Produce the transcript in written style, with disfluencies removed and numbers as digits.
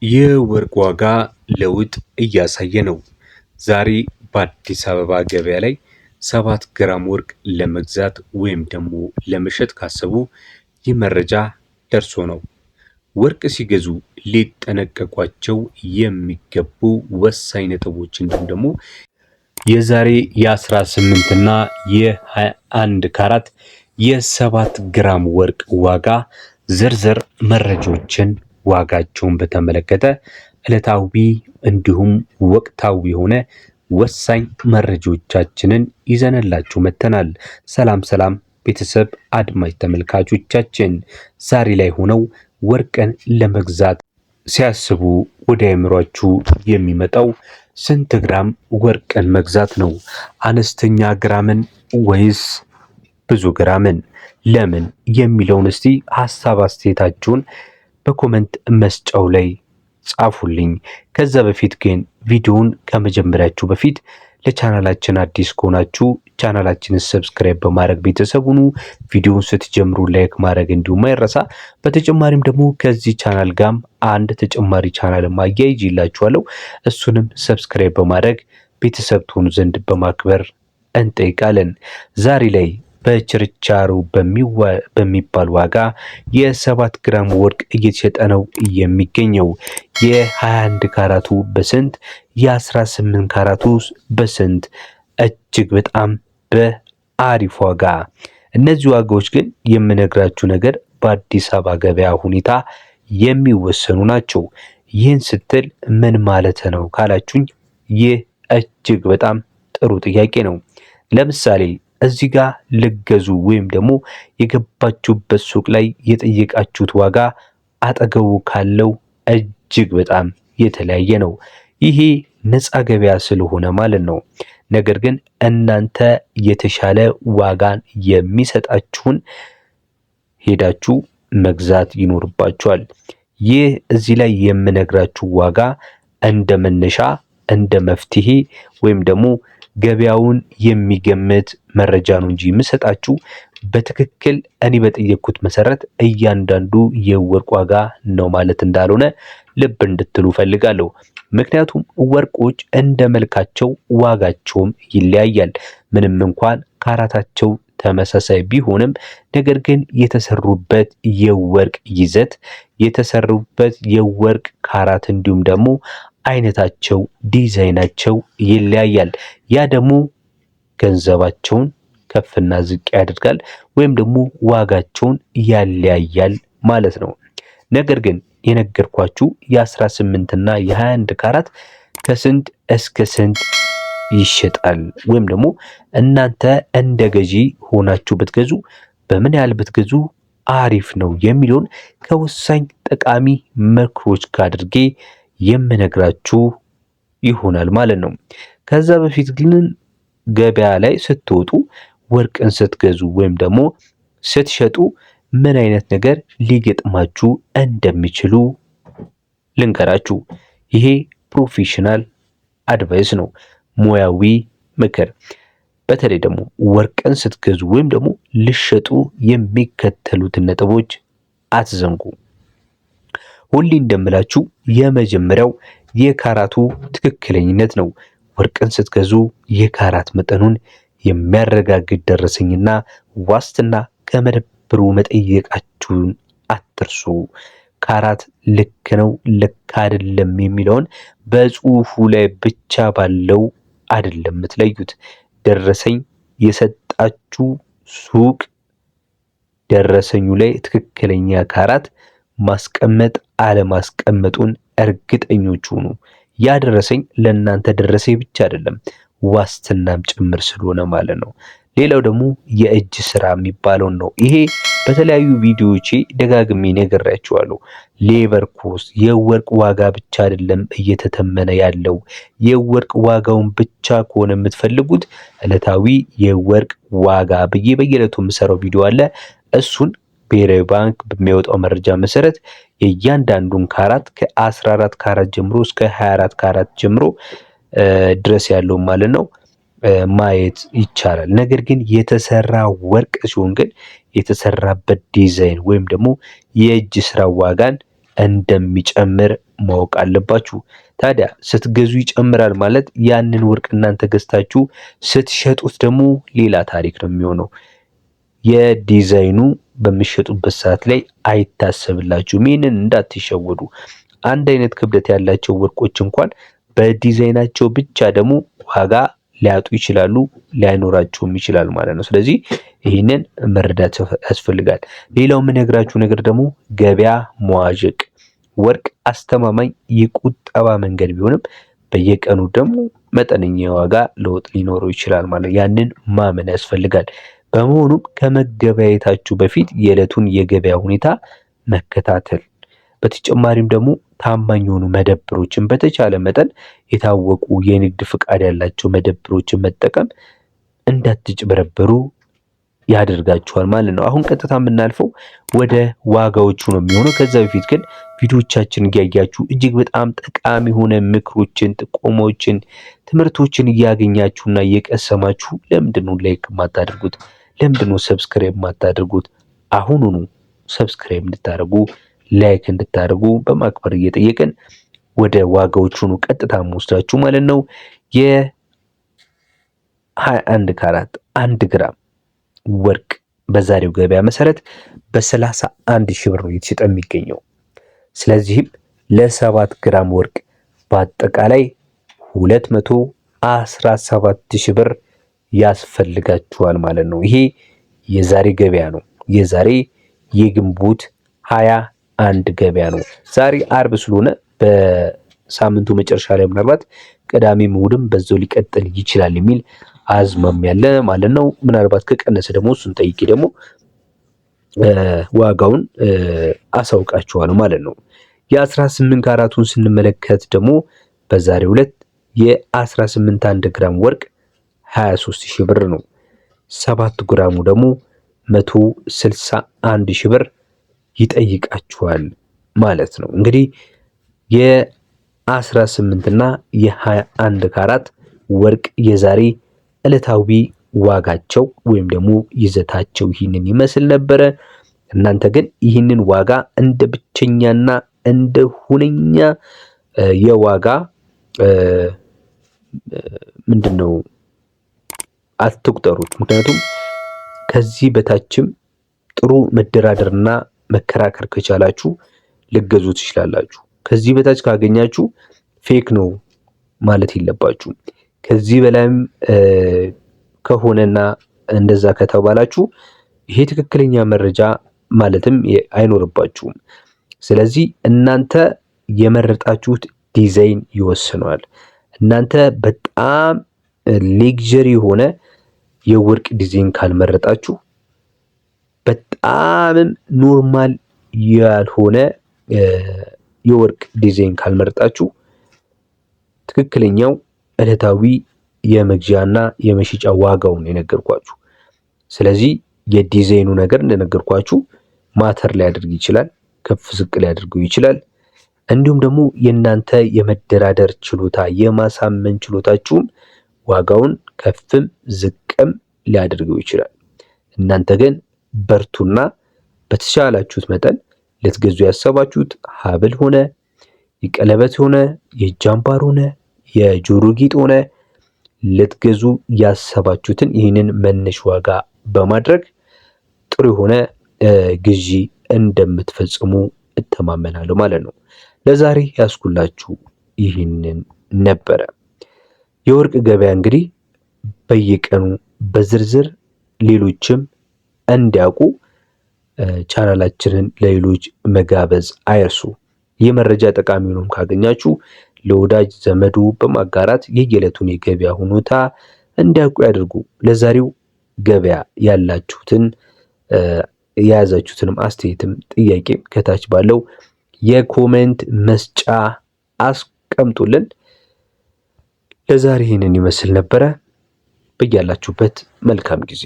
የወርቅ ዋጋ ለውጥ እያሳየ ነው። ዛሬ በአዲስ አበባ ገበያ ላይ 7 ግራም ወርቅ ለመግዛት ወይም ደግሞ ለመሸጥ ካሰቡ ይህ መረጃ ደርሶ ነው። ወርቅ ሲገዙ ሊጠነቀቋቸው የሚገቡ ወሳኝ ነጥቦች እንዲሁም ደግሞ የዛሬ የ18 እና የ21 ካራት የ7 ግራም ወርቅ ዋጋ ዝርዝር መረጃዎችን ዋጋቸውን በተመለከተ ዕለታዊ እንዲሁም ወቅታዊ የሆነ ወሳኝ መረጃዎቻችንን ይዘንላችሁ መጥተናል። ሰላም ሰላም ቤተሰብ አድማጭ ተመልካቾቻችን፣ ዛሬ ላይ ሆነው ወርቅን ለመግዛት ሲያስቡ ወደ አእምሯችሁ የሚመጣው ስንት ግራም ወርቅን መግዛት ነው? አነስተኛ ግራምን ወይስ ብዙ ግራምን? ለምን የሚለውን እስቲ ሐሳብ አስተያየታችሁን በኮመንት መስጫው ላይ ጻፉልኝ። ከዛ በፊት ግን ቪዲዮውን ከመጀመሪያችሁ በፊት ለቻናላችን አዲስ ከሆናችሁ ቻናላችንን ሰብስክራይብ በማድረግ ቤተሰብ ሁኑ። ቪዲዮውን ስትጀምሩ ላይክ ማድረግ እንዲሁም አይረሳ። በተጨማሪም ደግሞ ከዚህ ቻናል ጋርም አንድ ተጨማሪ ቻናል አያይዤላችኋለሁ። እሱንም ሰብስክራይብ በማድረግ ቤተሰብ ትሆኑ ዘንድ በማክበር እንጠይቃለን። ዛሬ ላይ በችርቻሮ በሚባል ዋጋ የ7 ግራም ወርቅ እየተሸጠ ነው የሚገኘው። የ21 ካራቱ በስንት? የ18 ካራቱ በስንት? እጅግ በጣም በአሪፍ ዋጋ። እነዚህ ዋጋዎች ግን የምነግራችሁ ነገር በአዲስ አበባ ገበያ ሁኔታ የሚወሰኑ ናቸው። ይህን ስትል ምን ማለት ነው ካላችሁኝ፣ ይህ እጅግ በጣም ጥሩ ጥያቄ ነው። ለምሳሌ እዚህ ጋር ልገዙ ወይም ደግሞ የገባችሁበት ሱቅ ላይ የጠየቃችሁት ዋጋ አጠገቡ ካለው እጅግ በጣም የተለያየ ነው። ይሄ ነፃ ገበያ ስለሆነ ማለት ነው። ነገር ግን እናንተ የተሻለ ዋጋን የሚሰጣችሁን ሄዳችሁ መግዛት ይኖርባችኋል። ይህ እዚህ ላይ የምነግራችሁ ዋጋ እንደ መነሻ እንደ መፍትሄ ወይም ደግሞ ገበያውን የሚገምት መረጃ ነው እንጂ የምሰጣችሁ በትክክል እኔ በጠየቅኩት መሰረት እያንዳንዱ የወርቅ ዋጋ ነው ማለት እንዳልሆነ ልብ እንድትሉ ፈልጋለሁ። ምክንያቱም ወርቆች እንደ መልካቸው ዋጋቸውም ይለያያል። ምንም እንኳን ካራታቸው ተመሳሳይ ቢሆንም ነገር ግን የተሰሩበት የወርቅ ይዘት፣ የተሰሩበት የወርቅ ካራት እንዲሁም ደግሞ አይነታቸው፣ ዲዛይናቸው ይለያያል። ያ ደግሞ ገንዘባቸውን ከፍና ዝቅ ያደርጋል ወይም ደግሞ ዋጋቸውን ያለያያል ማለት ነው። ነገር ግን የነገርኳችሁ የ18 እና የ21 ካራት ከስንት እስከ ስንት ይሸጣል ወይም ደግሞ እናንተ እንደ ገዢ ሆናችሁ ብትገዙ በምን ያህል ብትገዙ አሪፍ ነው የሚለውን ከወሳኝ ጠቃሚ ምክሮች ጋር አድርጌ የምነግራችሁ ይሆናል ማለት ነው። ከዛ በፊት ግን ገበያ ላይ ስትወጡ ወርቅን ስትገዙ ወይም ደግሞ ስትሸጡ ምን አይነት ነገር ሊገጥማችሁ እንደሚችሉ ልንገራችሁ። ይሄ ፕሮፌሽናል አድቫይስ ነው፣ ሙያዊ ምክር። በተለይ ደግሞ ወርቅን ስትገዙ ወይም ደግሞ ልሸጡ የሚከተሉትን ነጥቦች አትዘንጉ። ሁሌ እንደምላችሁ የመጀመሪያው የካራቱ ትክክለኝነት ነው። ወርቅን ስትገዙ የካራት መጠኑን የሚያረጋግጥ ደረሰኝና ዋስትና ከመደብሩ መጠየቃችሁን አትርሱ። ካራት ልክ ነው ልክ አይደለም የሚለውን በጽሁፉ ላይ ብቻ ባለው አይደለም የምትለዩት። ደረሰኝ የሰጣችሁ ሱቅ ደረሰኙ ላይ ትክክለኛ ካራት ማስቀመጥ አለማስቀመጡን እርግጠኞች ሁኑ። ያ ደረሰኝ ለእናንተ ደረሰኝ ብቻ አይደለም ዋስትናም ጭምር ስለሆነ ማለት ነው። ሌላው ደግሞ የእጅ ስራ የሚባለው ነው። ይሄ በተለያዩ ቪዲዮዎቼ ደጋግሜ ነግሬያችኋለሁ። ሌበር ኮስት የወርቅ ዋጋ ብቻ አይደለም እየተተመነ ያለው። የወርቅ ዋጋውን ብቻ ከሆነ የምትፈልጉት ዕለታዊ የወርቅ ዋጋ ብዬ በየዕለቱ የምሰራው ቪዲዮ አለ። እሱን ብሔራዊ ባንክ በሚያወጣው መረጃ መሰረት የእያንዳንዱን ካራት ከ14 ካራት ጀምሮ እስከ 24 ካራት ጀምሮ ድረስ ያለው ማለት ነው ማየት ይቻላል። ነገር ግን የተሰራ ወርቅ ሲሆን ግን የተሰራበት ዲዛይን ወይም ደግሞ የእጅ ስራ ዋጋን እንደሚጨምር ማወቅ አለባችሁ። ታዲያ ስትገዙ ይጨምራል ማለት ያንን ወርቅ እናንተ ገዝታችሁ ስትሸጡት ደግሞ ሌላ ታሪክ ነው የሚሆነው። የዲዛይኑ በሚሸጡበት ሰዓት ላይ አይታሰብላችሁም። ይህንን እንዳትሸወዱ። አንድ አይነት ክብደት ያላቸው ወርቆች እንኳን በዲዛይናቸው ብቻ ደግሞ ዋጋ ሊያጡ ይችላሉ፣ ላይኖራቸውም ይችላል ማለት ነው። ስለዚህ ይህንን መረዳት ያስፈልጋል። ሌላው የምነግራችሁ ነገር ደግሞ ገበያ መዋዠቅ። ወርቅ አስተማማኝ የቁጠባ መንገድ ቢሆንም በየቀኑ ደግሞ መጠነኛ የዋጋ ለውጥ ሊኖረው ይችላል ማለት ያንን ማመን ያስፈልጋል። በመሆኑም ከመገበያየታችሁ በፊት የዕለቱን የገበያ ሁኔታ መከታተል፣ በተጨማሪም ደግሞ ታማኝ የሆኑ መደብሮችን በተቻለ መጠን የታወቁ የንግድ ፍቃድ ያላቸው መደብሮችን መጠቀም እንዳትጭበረበሩ ያደርጋችኋል ማለት ነው። አሁን ቀጥታ የምናልፈው ወደ ዋጋዎቹ ነው የሚሆነው። ከዛ በፊት ግን ቪዲዮቻችንን እያያችሁ እጅግ በጣም ጠቃሚ የሆነ ምክሮችን፣ ጥቆማዎችን፣ ትምህርቶችን እያገኛችሁና እየቀሰማችሁ ለምንድነው ላይክ የማታደርጉት? ለምንድነው ሰብስክራይብ የማታደርጉት? አሁኑኑ ሰብስክራይብ እንድታደርጉ ላይክ እንድታደርጉ በማክበር እየጠየቅን ወደ ዋጋዎቹ ነው ቀጥታ የምወስዳችሁ ማለት ነው። የ21 ካራት 1 ግራም ወርቅ በዛሬው ገበያ መሰረት በ31 ሺህ ብር ነው እየተሸጠ የሚገኘው። ስለዚህም ለ7 ግራም ወርቅ በአጠቃላይ 217 ሺህ ብር ያስፈልጋችኋል ማለት ነው። ይሄ የዛሬ ገበያ ነው። የዛሬ የግንቦት 21 ገበያ ነው። ዛሬ አርብ ስለሆነ በሳምንቱ መጨረሻ ላይ ምናልባት ቅዳሜም እሑድም በዛው ሊቀጥል ይችላል የሚል አዝማም ያለ ማለት ነው። ምናልባት ከቀነሰ ደግሞ እሱን ጠይቄ ደግሞ ዋጋውን አሳውቃችኋለሁ ማለት ነው። የ18 ካራቱን ስንመለከት ደግሞ በዛሬው ዕለት የ18 1 ግራም ወርቅ 23 ሺህ ብር ነው። 7 ግራሙ ደግሞ 161 ሺህ ብር ይጠይቃችኋል ማለት ነው። እንግዲህ የ18 እና የ21 ካራት ወርቅ የዛሬ ዕለታዊ ዋጋቸው ወይም ደግሞ ይዘታቸው ይህንን ይመስል ነበረ። እናንተ ግን ይህንን ዋጋ እንደ ብቸኛና እንደ ሁነኛ የዋጋ ምንድነው አትቁጠሩት። ምክንያቱም ከዚህ በታችም ጥሩ መደራደርና መከራከር ከቻላችሁ ልገዙ ትችላላችሁ። ከዚህ በታች ካገኛችሁ ፌክ ነው ማለት የለባችሁም። ከዚህ በላይም ከሆነና እንደዛ ከተባላችሁ ይሄ ትክክለኛ መረጃ ማለትም አይኖርባችሁም። ስለዚህ እናንተ የመረጣችሁት ዲዛይን ይወስነዋል። እናንተ በጣም ሌግዠሪ የሆነ የወርቅ ዲዛይን ካልመረጣችሁ፣ በጣምም ኖርማል ያልሆነ የወርቅ ዲዛይን ካልመረጣችሁ ትክክለኛው ዕለታዊ የመግዣና የመሸጫ ዋጋውን የነገርኳችሁ። ስለዚህ የዲዛይኑ ነገር እንደነገርኳችሁ ማተር ሊያደርግ ይችላል፣ ከፍ ዝቅ ሊያደርገው ይችላል። እንዲሁም ደግሞ የእናንተ የመደራደር ችሎታ የማሳመን ችሎታችሁም ዋጋውን ከፍም ዝቅም ሊያደርገው ይችላል። እናንተ ግን በርቱና በተሻላችሁት መጠን ልትገዙ ያሰባችሁት ሀብል ሆነ የቀለበት ሆነ የእጅ አምባር ሆነ የጆሮ ጌጥ ሆነ ልትገዙ ያሰባችሁትን ይህንን መነሽ ዋጋ በማድረግ ጥሩ የሆነ ግዢ እንደምትፈጽሙ እተማመናለሁ ማለት ነው። ለዛሬ ያስኩላችሁ ይህንን ነበረ። የወርቅ ገበያ እንግዲህ በየቀኑ በዝርዝር ሌሎችም እንዲያውቁ ቻናላችንን ለሌሎች መጋበዝ አይርሱ። ይህ መረጃ ጠቃሚ ሆኖም ካገኛችሁ ለወዳጅ ዘመዱ በማጋራት የየዕለቱን የገበያ ሁኔታ እንዲያውቁ ያድርጉ። ለዛሬው ገበያ ያላችሁትን የያዛችሁትንም አስተያየትም ጥያቄም ከታች ባለው የኮሜንት መስጫ አስቀምጡልን። ለዛሬ ይህንን ይመስል ነበረ። በያላችሁበት መልካም ጊዜ